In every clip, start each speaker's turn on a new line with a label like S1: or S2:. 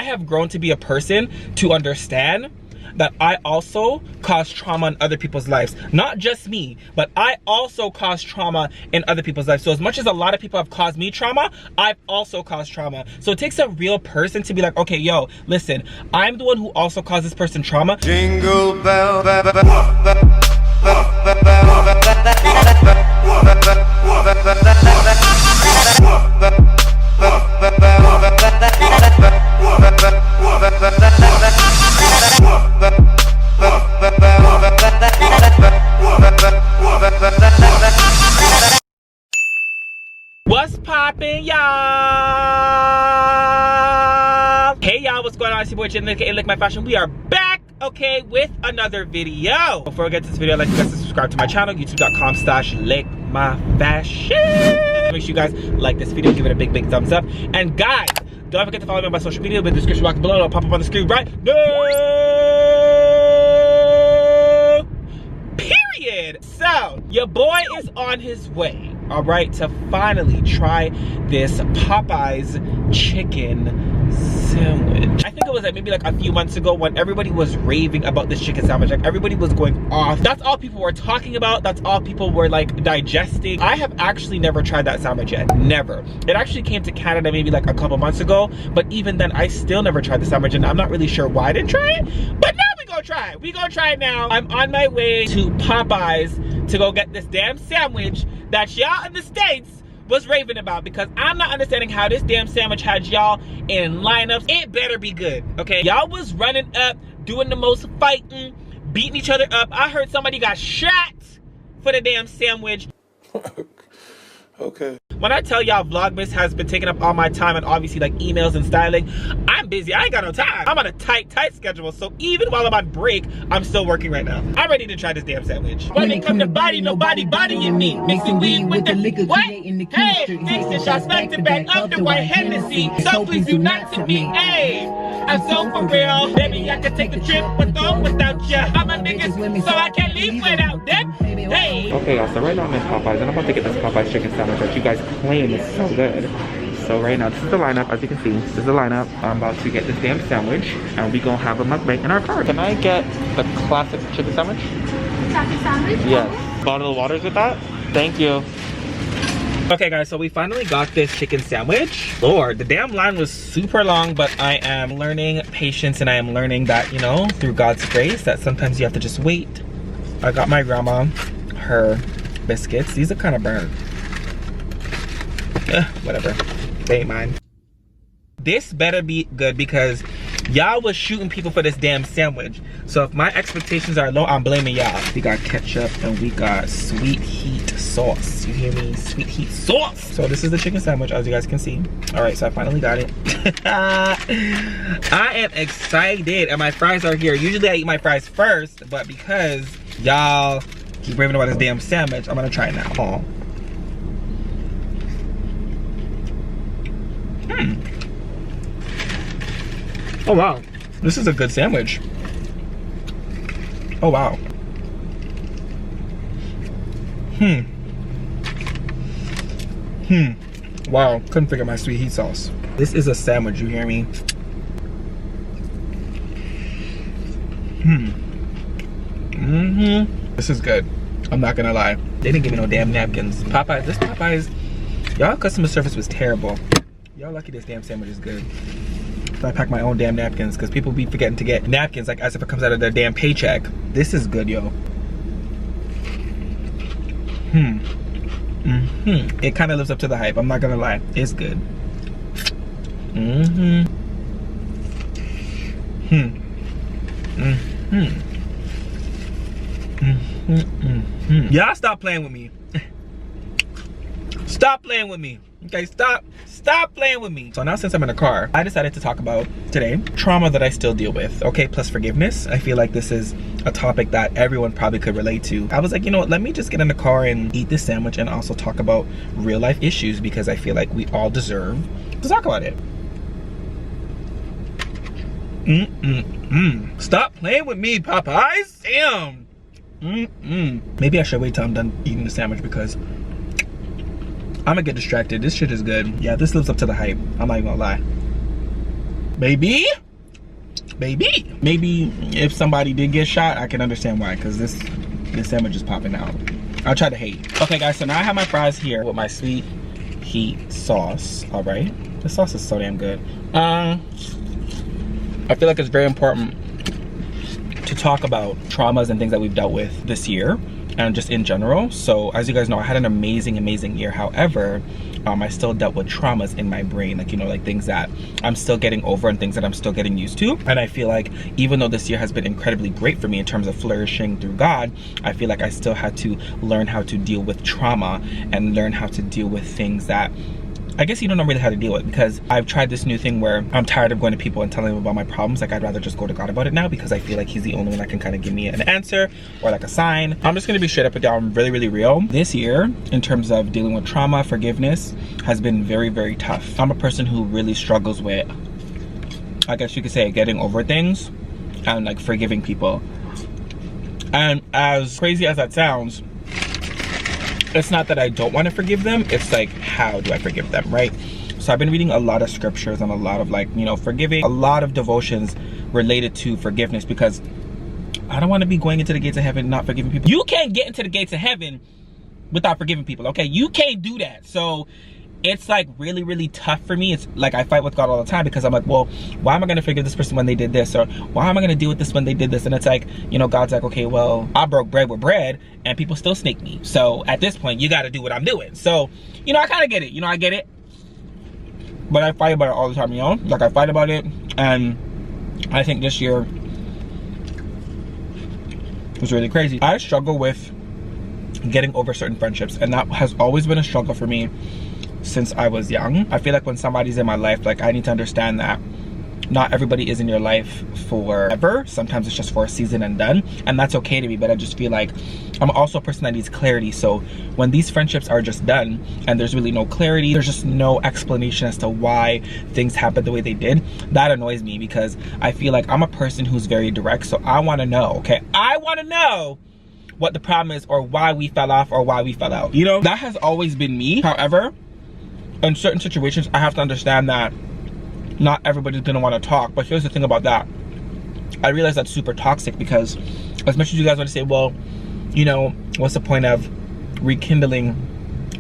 S1: I have grown to be a person to understand that I also cause trauma in other people's lives. Not just me, but I also cause trauma in other people's lives. So as much as a lot of people have caused me trauma, I've also caused trauma. So it takes a real person to be like, okay, yo, listen, I'm the one who also caused this person trauma. Jingle bell, what's poppin', y'all? Hey y'all, what's going on? It's your boy Jen, aka Lick My Fashion. We are back, okay, with another video. Before I get to this video, I'd like you guys to subscribe to my channel, youtube.com/lickmyfashion. Make sure you guys like this video, give it a big thumbs up. And guys, don't forget to follow me on my social media, with the description box below. It'll pop up on the screen right now. Period. So, your boy is on his way, all right, to finally try this Popeyes chicken sandwich. I think it was like maybe like a few months ago when everybody was raving about this chicken sandwich. Like everybody was going off. That's all people were talking about. That's all people were like digesting. I have actually never tried that sandwich yet. Never. It actually came to Canada maybe like a couple months ago, but even then I still never tried the sandwich, and I'm not really sure why I didn't try it, but now we gonna try it. We gonna try it now. I'm on my way to Popeyes to go get this damn sandwich that y'all in the States was raving about, because I'm not understanding how this damn sandwich had y'all in lineups. It better be good, okay? Y'all was running up, doing the most fighting, beating each other up. I heard somebody got shot for the damn sandwich. Okay. When I tell y'all Vlogmas has been taking up all my time, and obviously like emails and styling, I'm busy. I ain't got no time. I'm on a tight schedule. So even while I'm on break, I'm still working right now. I'm ready to try this damn sandwich. When it come to body, nobody bodying me. Mixing weed with the liquor. What? Hey, mixing shots back to back up the white Hennessy. So please do not to me. Hey, I'm so for real. Baby, I can take a trip with or without you. I'm a nigga, so I can't leave without them. Hey. Okay, y'all, so right now I'm in Popeyes, and I'm about to get this Popeyes chicken sandwich that you guys claim is so good. So right now, this is the lineup. As you can see, this is the lineup. I'm about to get this damn sandwich, and we gonna have a mukbang in our car. Can I get the classic chicken sandwich?
S2: Classic sandwich?
S1: Yes. Bottle of waters with that? Thank you. Okay guys, so we finally got this chicken sandwich. Lord, the damn line was super long, but I am learning patience, and I am learning that, you know, through God's grace, that sometimes you have to just wait. I got my grandma her biscuits. These are kind of burnt. Whatever, they ain't mine. This better be good, because y'all was shooting people for this damn sandwich. So if my expectations are low, I'm blaming y'all. We got ketchup and we got sweet heat sauce. You hear me? Sweet heat sauce. So this is the chicken sandwich, as you guys can see. All right, so I finally got it. I am excited, and my fries are here. Usually I eat my fries first, but because y'all keep raving about this damn sandwich, I'm gonna try it now. Oh. Oh wow, this is a good sandwich. Oh wow. Wow, couldn't figure my sweet heat sauce. This is a sandwich, you hear me? This is good. I'm not gonna lie. They didn't give me no damn napkins. Popeyes, this Popeyes, y'all customer service was terrible. Y'all lucky this damn sandwich is good. So I pack my own damn napkins, because people be forgetting to get napkins like as if it comes out of their damn paycheck. This is good, yo. It kind of lives up to the hype. I'm not gonna lie. It's good. Y'all stop playing with me. Stop playing with me. Okay, stop playing with me. So now, since I'm in a car, I decided to talk about today trauma that I still deal with, okay, plus forgiveness. I feel like this is a topic that everyone probably could relate to. I was like, you know what, let me just get in the car and eat this sandwich and also talk about real life issues, because I feel like we all deserve to talk about it. Stop playing with me, Popeyes. Damn. Maybe I should wait till I'm done eating the sandwich, because I'm gonna get distracted. This shit is good. Yeah, this lives up to the hype. I'm not even gonna lie. Maybe if somebody did get shot, I can understand why, because this sandwich is popping out. I'll try to hate. Okay guys, so now I have my fries here with my sweet heat sauce. All right, the sauce is so damn good. I feel like it's very important to talk about traumas and things that we've dealt with this year and just in general. So as you guys know, I had an amazing year. However, I still dealt with traumas in my brain, like, you know, like things that I'm still getting over and things that I'm still getting used to. And I feel like even though this year has been incredibly great for me in terms of flourishing through God, I feel like I still had to learn how to deal with trauma and learn how to deal with things that I guess you don't know really how to deal with, because I've tried this new thing where I'm tired of going to people and telling them about my problems. Like, I'd rather just go to God about it now, because I feel like he's the only one that can kind of give me an answer or like a sign. I'm just gonna be straight up and down, really real. This year, in terms of dealing with trauma, forgiveness has been very tough. I'm a person who really struggles with, I guess you could say, getting over things and like forgiving people. And as crazy as that sounds, it's not that I don't want to forgive them, it's like, how do I forgive them, right? So I've been reading a lot of scriptures and a lot of, like, you know, forgiving, a lot of devotions related to forgiveness, because I don't want to be going into the gates of heaven not forgiving people. You can't get into the gates of heaven without forgiving people, okay? You can't do that. So it's like really tough for me. It's like I fight with God all the time, because I'm like, well, why am I gonna forgive this person when they did this? Or why am I gonna deal with this when they did this? And it's like, you know, God's like, okay, well, I broke bread with bread and people still snake me. So at this point, you gotta do what I'm doing. So, you know, I kinda get it, you know, I get it. But I fight about it all the time, you know? Like, I fight about it, and I think this year was really crazy. I struggle with getting over certain friendships, and that has always been a struggle for me since I was young. I feel like when somebody's in my life, like, I need to understand that not everybody is in your life forever. Sometimes it's just for a season and done, and that's okay to me. But I just feel like I'm also a person that needs clarity. So when these friendships are just done and there's really no clarity, there's just no explanation as to why things happened the way they did, that annoys me, because I feel like I'm a person who's very direct. So I want to know, okay, I want to know what the problem is, or why we fell off, or why we fell out. You know, that has always been me. However, in certain situations, I have to understand that not everybody's gonna want to talk. But here's the thing about that. I realize that's super toxic, because as much as you guys want to say, well, you know, what's the point of rekindling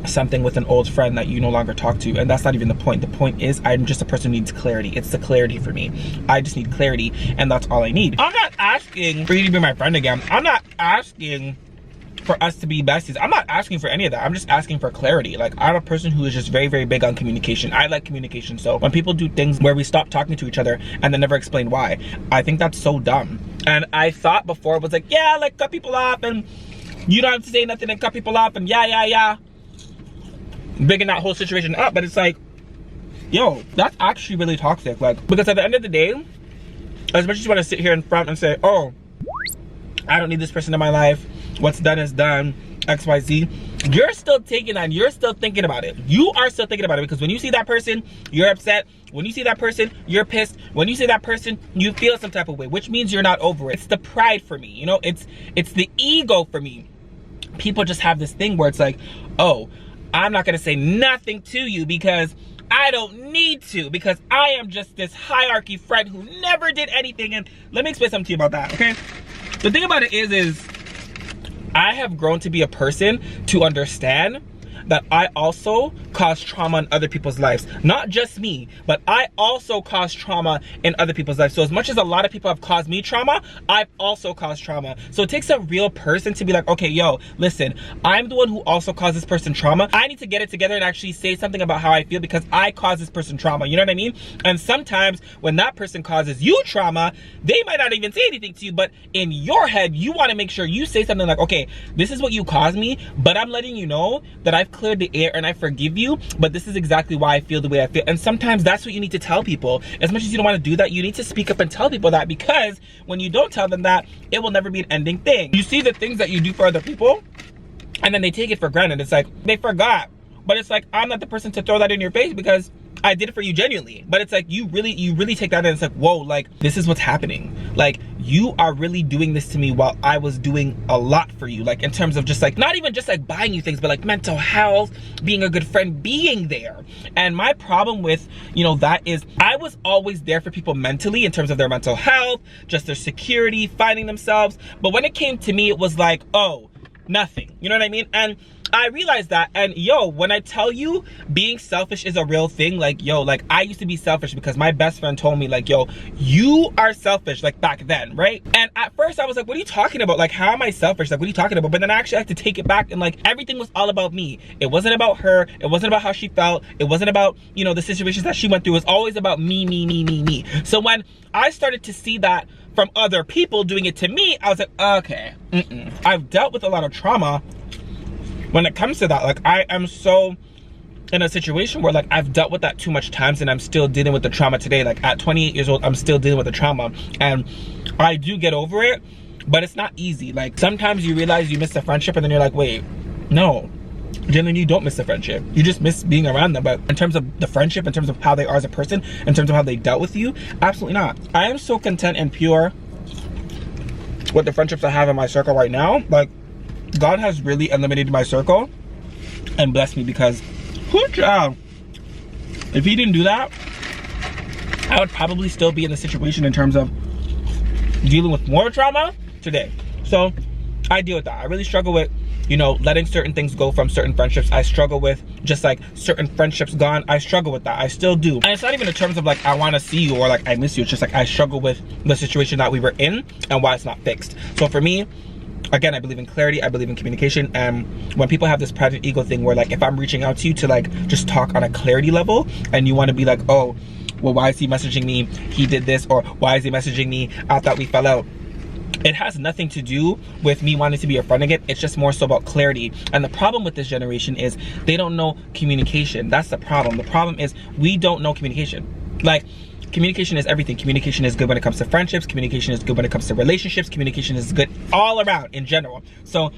S1: something with an old friend that you no longer talk to? And that's not even the point. The point is, I'm just a person who needs clarity. It's the clarity for me. I just need clarity, and that's all I need. I'm not asking for you to be my friend again. I'm not asking for us to be besties. I'm not asking for any of that. I'm just asking for clarity. Like, I'm a person who is just very big on communication. I like communication. So when people do things where we stop talking to each other and then never explain why, I think that's so dumb. And I thought before it was like, yeah, like, cut people off, and you don't have to say nothing and cut people off, and yeah, bigging that whole situation up. But it's like, yo, that's actually really toxic. Like, because at the end of the day, as much as you want to sit here in front and say, oh, I don't need this person in my life, what's done is done, XYZ, you're still taking on, you're still thinking about it. You are still thinking about it, because when you see that person, you're upset. When you see that person, you're pissed. When you see that person, you feel some type of way, which means you're not over it. It's the pride for me, you know, it's the ego for me. People just have this thing where it's like, oh, I'm not gonna say nothing to you because I don't need to, because I am just this hierarchy friend who never did anything. And let me explain something to you about that, okay? The thing about it is I have grown to be a person to understand that I also cause trauma in other people's lives. Not just me, but I also cause trauma in other people's lives. So as much as a lot of people have caused me trauma, I've also caused trauma. So it takes a real person to be like, okay, yo, listen, I'm the one who also caused this person trauma. I need to get it together and actually say something about how I feel, because I caused this person trauma. You know what I mean? And sometimes when that person causes you trauma, they might not even say anything to you, but in your head, you want to make sure you say something like, okay, this is what you caused me, but I'm letting you know that I've cleared the air and I forgive you, but this is exactly why I feel the way I feel. And sometimes that's what you need to tell people. As much as you don't want to do that, you need to speak up and tell people that, because when you don't tell them that, it will never be an ending thing. You see the things that you do for other people, and then they take it for granted. It's like, they forgot. But it's like, I'm not the person to throw that in your face, because I did it for you genuinely. But it's like, you really take that in. It's like, whoa, like, this is what's happening. Like, you are really doing this to me while I was doing a lot for you. Like, in terms of just like, not even just like buying you things, but like mental health, being a good friend, being there. And my problem with, you know, that is I was always there for people mentally in terms of their mental health, just their security, finding themselves. But when it came to me, it was like, oh, nothing. You know what I mean? And I realized that, and yo, when I tell you being selfish is a real thing, like, yo, like, I used to be selfish because my best friend told me, like, yo, you are selfish, like, back then, right? And at first I was like, what are you talking about? Like, how am I selfish? Like, what are you talking about? But then I actually had to take it back, and like, everything was all about me. It wasn't about her. It wasn't about how she felt. It wasn't about, you know, the situations that she went through. It was always about me, me, me, me, me. So when I started to see that from other people doing it to me, I was like, okay, I've dealt with a lot of trauma when it comes to that. Like, I am so in a situation where like I've dealt with that too much times, and I'm still dealing with the trauma today. Like, at 28 years old, I'm still dealing with the trauma, and I do get over it, but it's not easy. Like, sometimes you realize you miss a friendship, and then you're like, wait, no, generally you don't miss the friendship, you just miss being around them. But in terms of the friendship, in terms of how they are as a person, in terms of how they dealt with you, absolutely not. I am so content and pure with the friendships I have in my circle right now. Like, God has really eliminated my circle and blessed me, because if he didn't do that, I would probably still be in the situation in terms of dealing with more trauma today. So I deal with that. I really struggle with, you know, letting certain things go from certain friendships. I struggle with just like certain friendships gone. I struggle with that. I still do. And it's not even in terms of like I want to see you or like I miss you. It's just like I struggle with the situation that we were in and why it's not fixed. So for me, again, I believe in clarity, I believe in communication. And when people have this private ego thing where like, if I'm reaching out to you to like just talk on a clarity level, and you want to be like, oh, well, why is he messaging me? He did this. Or why is he messaging me? I thought we fell out. It has nothing to do with me wanting to be a friend again. It's just more so about clarity. And the problem with this generation is they don't know communication. That's the problem. The problem is we don't know communication. Like, communication is everything. Communication is good when it comes to friendships. Communication is good when it comes to relationships. Communication is good all around in general. So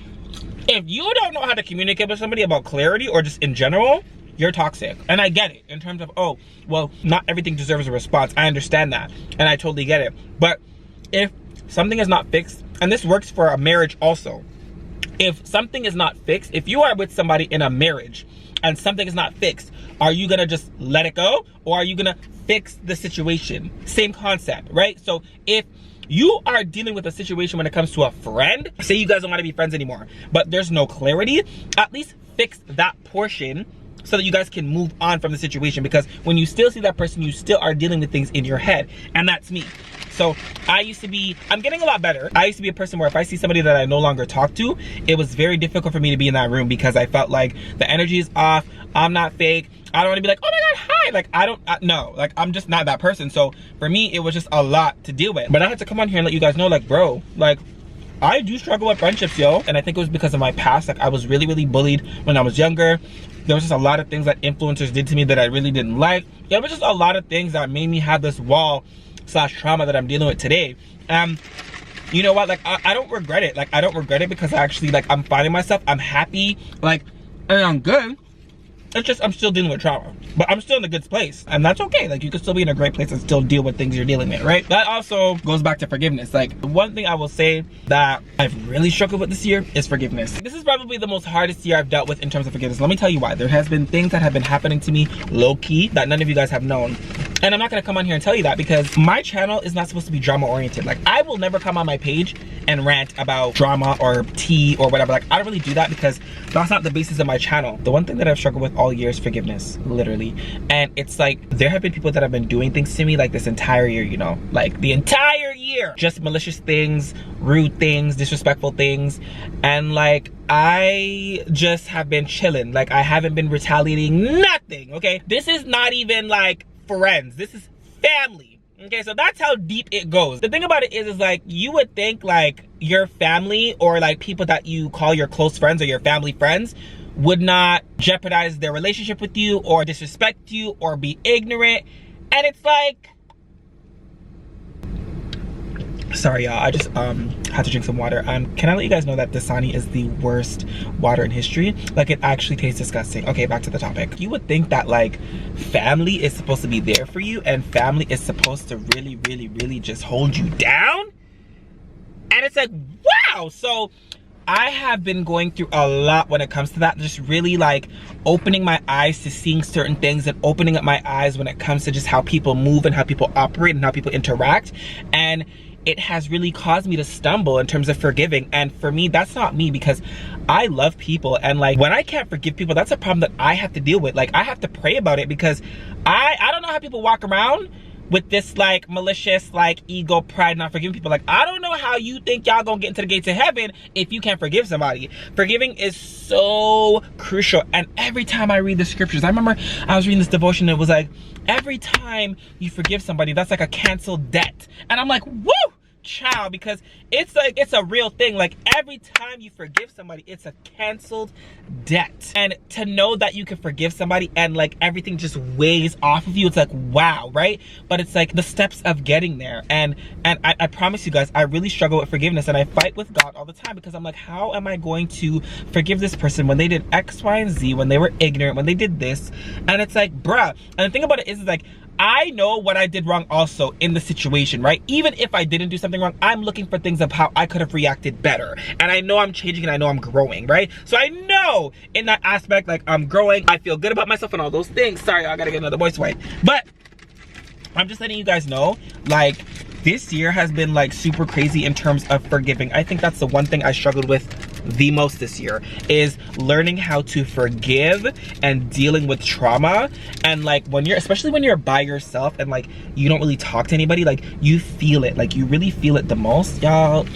S1: if you don't know how to communicate with somebody about clarity or just in general, you're toxic. And I get it in terms of, oh, well, not everything deserves a response. I understand that, and I totally get it. But if something is not fixed, and this works for a marriage also, if something is not fixed, if you are with somebody in a marriage and something is not fixed, are you gonna just let it go, or are you gonna fix the situation? Same concept, right? So if you are dealing with a situation when it comes to a friend, say you guys don't want to be friends anymore, but there's no clarity, at least fix that portion so that you guys can move on from the situation. Because when you still see that person, you still are dealing with things in your head, and that's me. So I used to be, I'm getting a lot better. I used to be a person where if I see somebody that I no longer talk to, it was very difficult for me to be in that room, because I felt like the energy is off, I'm not fake, I don't want to be like, oh my god, hi, like no, like I'm just not that person. So for me, it was just a lot to deal with. But I had to come on here and let you guys know, like, bro, like, I do struggle with friendships, yo. And I think it was because of my past. Like, I was really, really bullied when I was younger. There was just a lot of things that influencers did to me that I really didn't like. There was just a lot of things that made me have this wall / trauma that I'm dealing with today. You know what, like, I don't regret it. Like, I don't regret it, because I actually, like, I'm finding myself, I'm happy, like, and I'm good. It's just I'm still dealing with trauma, but I'm still in a good place, and that's okay. Like, you can still be in a great place and still deal with things you're dealing with, right? That also goes back to forgiveness. Like, the one thing I will say that I've really struggled with this year is forgiveness. This is probably the most hardest year I've dealt with in terms of forgiveness. Let me tell you why. There has been things that have been happening to me low-key that none of you guys have known. And I'm not gonna come on here and tell you that, because my channel is not supposed to be drama oriented. Like, I will never come on my page and rant about drama or tea or whatever. Like, I don't really do that, because that's not the basis of my channel. The one thing that I've struggled with all year is forgiveness, literally. And it's like, there have been people that have been doing things to me like this entire year, you know, like the entire year, just malicious things, rude things, disrespectful things. And like, I just have been chilling. Like, I haven't been retaliating, nothing, okay? This is not even like friends, this is family. Okay, so that's how deep it goes. The thing about it is like, you would think like your family or like people that you call your close friends or your family friends would not jeopardize their relationship with you or disrespect you or be ignorant. And it's like, Sorry y'all, I just had to drink some water. Can I let you guys know that Dasani is the worst water in history? Like, it actually tastes disgusting. Okay, back to the topic. You would think that like family is supposed to be there for you and family is supposed to really, really, really just hold you down. And it's like, wow. So I have been going through a lot when it comes to that, just really like opening my eyes to seeing certain things and opening up my eyes when it comes to just how people move and how people operate and how people interact. And it has really caused me to stumble in terms of forgiving. And for me, that's not me, because I love people, and like when I can't forgive people, that's a problem that I have to deal with. Like, I have to pray about it, because I don't know how people walk around with this like malicious like ego, pride, not forgiving people. Like, I don't know how you think y'all gonna get into the gates of heaven if you can't forgive somebody. Forgiving is so crucial. And every time I read the scriptures, I remember I was reading this devotion, and it was like, every time you forgive somebody, that's like a canceled debt. And I'm like, woo, child, because it's like, it's a real thing. Like, every time you forgive somebody, it's a canceled debt. And to know that you can forgive somebody and like everything just weighs off of you, it's like, wow, right? But it's like the steps of getting there. And I promise you guys, I really struggle with forgiveness, and I fight with God all the time, because I'm like, how am I going to forgive this person when they did X, Y, and Z, when they were ignorant, when they did this? And it's like, bruh. And the thing about it is like, I know what I did wrong also in the situation, right? Even if I didn't do something wrong, I'm looking for things of how I could have reacted better. And I know I'm changing, and I know I'm growing, right? So I know in that aspect, like, I'm growing, I feel good about myself and all those things. Sorry, I gotta get another voice wipe. But I'm just letting you guys know, like, this year has been like super crazy in terms of forgiving. I think that's the one thing I struggled with the most this year, is learning how to forgive and dealing with trauma. And like, when you're, especially when you're by yourself and like you don't really talk to anybody, like you feel it, like you really feel it the most. Y'all,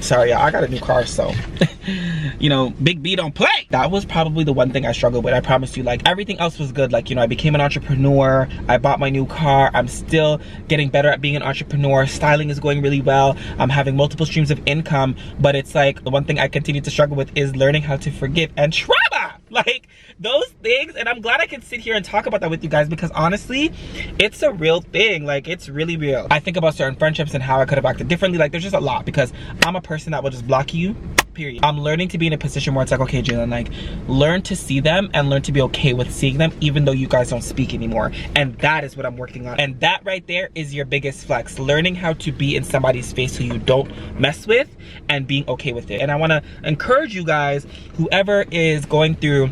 S1: sorry y'all, I got a new car, so you know, Big B don't play. That was probably the one thing I struggled with. I promise you, like everything else was good. Like, you know, I became an entrepreneur, I bought my new car, I'm still getting better at being an entrepreneur, styling is going really well, I'm having multiple streams of income. But it's like, the one thing I continue to struggle with is learning how to forgive and trauma, like those things. And I'm glad I can sit here and talk about that with you guys, because honestly, it's a real thing. Like, it's really real. I think about certain friendships and how I could have acted differently. Like, there's just a lot, because I'm a person that will just block you, period. I'm learning to be in a position where it's like, okay, Jalen, like, learn to see them and learn to be okay with seeing them, even though you guys don't speak anymore. And that is what I'm working on. And that right there is your biggest flex. Learning how to be in somebody's face who you don't mess with and being okay with it. And I want to encourage you guys, whoever is going through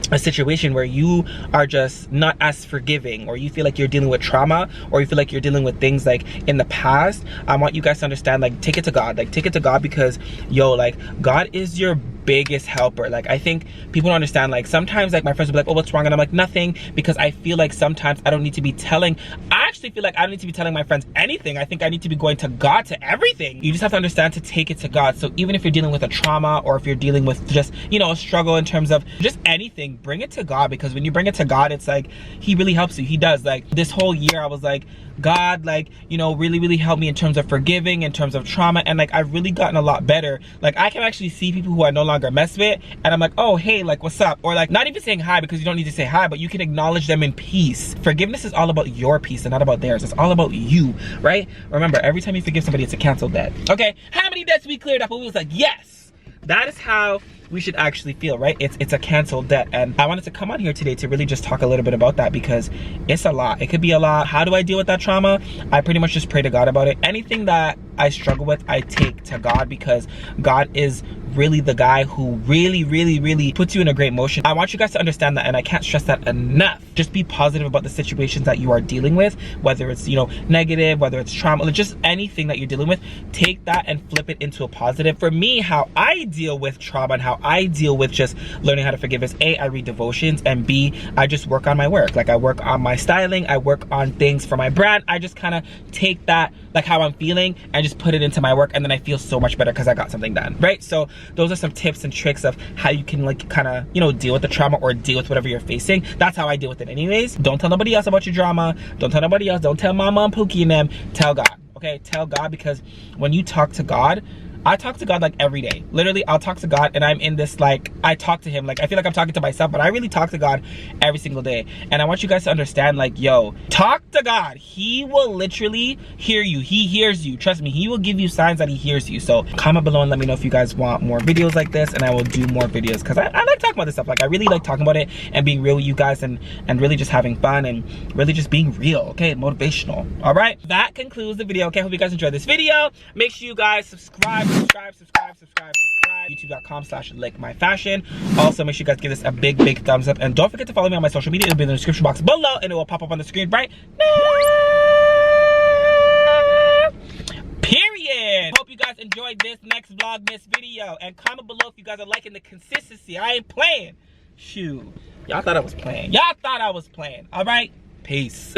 S1: a situation where you are just not as forgiving, or you feel like you're dealing with trauma, or you feel like you're dealing with things like in the past, I want you guys to understand, like, take it to God. Like, take it to God, because yo, like, God is your biggest helper. Like, I think people don't understand, like, sometimes like my friends will be like, oh, what's wrong? And I'm like, nothing, because I feel like sometimes I don't need to be telling, I actually feel like I don't need to be telling my friends anything. I think I need to be going to God to everything. You just have to understand to take it to God. So even if you're dealing with a trauma, or if you're dealing with just, you know, a struggle in terms of just anything, bring it to God, because when you bring it to God, it's like he really helps you. He does. Like, this whole year I was like, God, like, you know, really help me in terms of forgiving, in terms of trauma. And like, I've really gotten a lot better. Like, I can actually see people who I no longer mess with, and I'm like, oh, hey, like, what's up? Or like, not even saying hi, because you don't need to say hi, but you can acknowledge them in peace. Forgiveness is all about your peace and not about theirs. It's all about you, right? Remember, every time you forgive somebody, it's a canceled debt. Okay, how many debts we cleared up? And we was like, yes, that is how we should actually feel, right? It's a canceled debt. And I wanted to come on here today to really just talk a little bit about that, because it's a lot. It could be a lot. How do I deal with that trauma? I pretty much just pray to God about it. Anything that I struggle with, I take to God, because God is really the guy who really puts you in a great motion. I want you guys to understand that, and I can't stress that enough. Just be positive about the situations that you are dealing with, whether it's, you know, negative, whether it's trauma, just anything that you're dealing with. Take that and flip it into a positive. For me, how I deal with trauma and how I deal with just learning how to forgive is A, I read devotions, and B, I just work on my work. Like, I work on my styling, I work on things for my brand. I just kind of take that, like how I'm feeling, and just put it into my work, and then I feel so much better because I got something done, right? So those are some tips and tricks of how you can, like, kind of, you know, deal with the trauma or deal with whatever you're facing. That's how I deal with it anyways. Don't tell nobody else about your drama. Don't tell nobody else. Don't tell Mama and Pookie and them. Tell God, okay? Tell God, because when you talk to God, I talk to God like every day. Literally, I'll talk to God and I'm in this like, I talk to him. Like, I feel like I'm talking to myself, but I really talk to God every single day. And I want you guys to understand, like, yo, talk to God. He will literally hear you. He hears you. Trust me, he will give you signs that he hears you. So comment below and let me know if you guys want more videos like this, and I will do more videos because I like talking about this stuff. Like, I really like talking about it and being real with you guys and really just having fun and really just being real, okay? Motivational, all right? That concludes the video, okay? Hope you guys enjoyed this video. Make sure you guys subscribe. youtube.com/lickmyfashion. Also, make sure you guys give this a big thumbs up. And don't forget to follow me on my social media. It'll be in the description box below and it will pop up on the screen right now. Period. Hope you guys enjoyed this next Vlogmas video. And comment below if you guys are liking the consistency. I ain't playing. Shoot. Y'all thought I was playing. Y'all thought I was playing. All right? Peace.